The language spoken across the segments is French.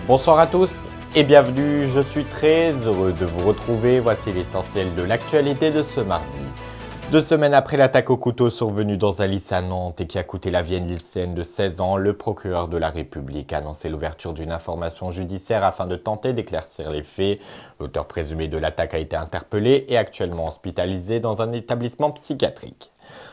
Bonsoir à tous et bienvenue, je suis très heureux de vous retrouver, voici l'essentiel de l'actualité de ce mardi. 2 semaines après l'attaque au couteau survenue dans un lycée à Nantes et qui a coûté la vie à une lycéenne de 16 ans, le procureur de la République a annoncé l'ouverture d'une information judiciaire afin de tenter d'éclaircir les faits. L'auteur présumé de l'attaque a été interpellé et actuellement hospitalisé dans un établissement psychiatrique.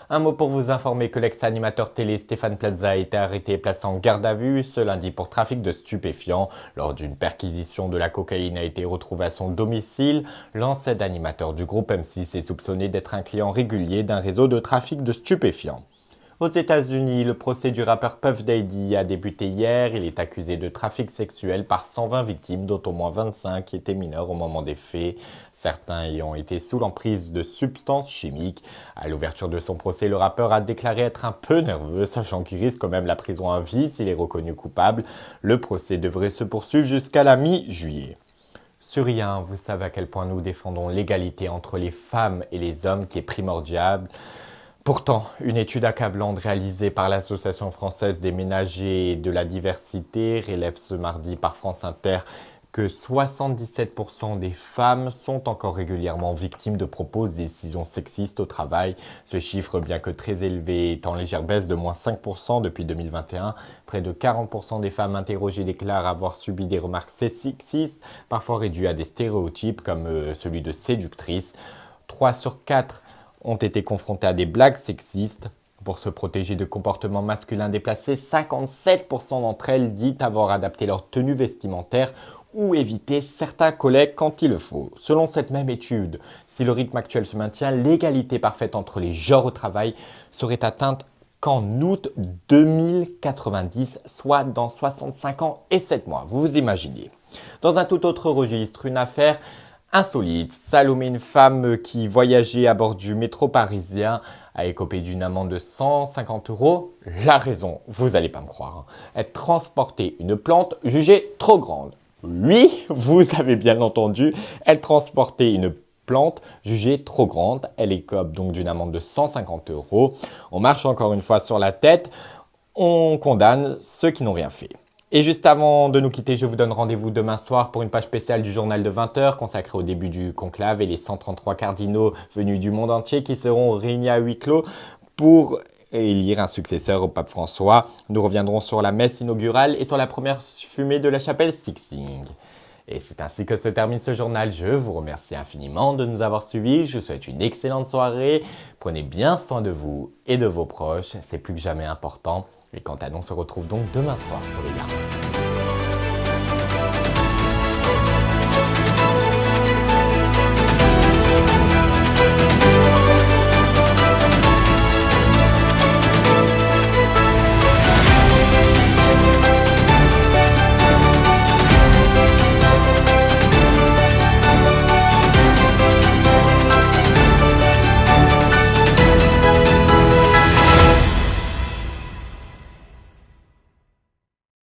Un mot pour vous informer que l'ex-animateur télé Stéphane Plaza a été arrêté et placé en garde à vue ce lundi pour trafic de stupéfiants. Lors d'une perquisition, de la cocaïne a été retrouvée à son domicile. L'ancien animateur du groupe M6 est soupçonné d'être un client régulier d'un réseau de trafic de stupéfiants. Aux États-Unis, le procès du rappeur Puff Daddy a débuté hier. Il est accusé de trafic sexuel par 120 victimes, dont au moins 25 étaient mineurs au moment des faits, certains ayant été sous l'emprise de substances chimiques. À l'ouverture de son procès, le rappeur a déclaré être un peu nerveux, sachant qu'il risque quand même la prison à vie s'il est reconnu coupable. Le procès devrait se poursuivre jusqu'à la mi-juillet. Sur rien, vous savez à quel point nous défendons l'égalité entre les femmes et les hommes qui est primordiale. Pourtant, une étude accablante réalisée par l'Association française des ménagers et de la diversité relève ce mardi par France Inter que 77% des femmes sont encore régulièrement victimes de propos de décisions sexistes au travail. Ce chiffre, bien que très élevé, est en légère baisse de moins 5% depuis 2021. Près de 40% des femmes interrogées déclarent avoir subi des remarques sexistes, parfois réduites à des stéréotypes comme celui de séductrice. 3 sur 4 ont été confrontés à des blagues sexistes. Pour se protéger de comportements masculins déplacés, 57% d'entre elles disent avoir adapté leur tenue vestimentaire ou éviter certains collègues quand il le faut. Selon cette même étude, si le rythme actuel se maintient, l'égalité parfaite entre les genres au travail serait atteinte qu'en août 2090, soit dans 65 ans et 7 mois. Vous vous imaginez. Dans un tout autre registre, une affaire insolite. Salomé, une femme qui voyageait à bord du métro parisien, a écopé d'une amende de 150 €. La raison, vous n'allez pas me croire, elle transportait une plante jugée trop grande. Oui, vous avez bien entendu, elle transportait une plante jugée trop grande. Elle écope donc d'une amende de 150 €. On marche encore une fois sur la tête, on condamne ceux qui n'ont rien fait. Et juste avant de nous quitter, je vous donne rendez-vous demain soir pour une page spéciale du journal de 20 h consacrée au début du conclave et les 133 cardinaux venus du monde entier qui seront réunis à huis clos pour élire un successeur au pape François. Nous reviendrons sur la messe inaugurale et sur la première fumée de la chapelle Sixtine. Et c'est ainsi que se termine ce journal. Je vous remercie infiniment de nous avoir suivis. Je vous souhaite une excellente soirée. Prenez bien soin de vous et de vos proches. C'est plus que jamais important. Et quant à nous, on se retrouve donc demain soir sur les gardes.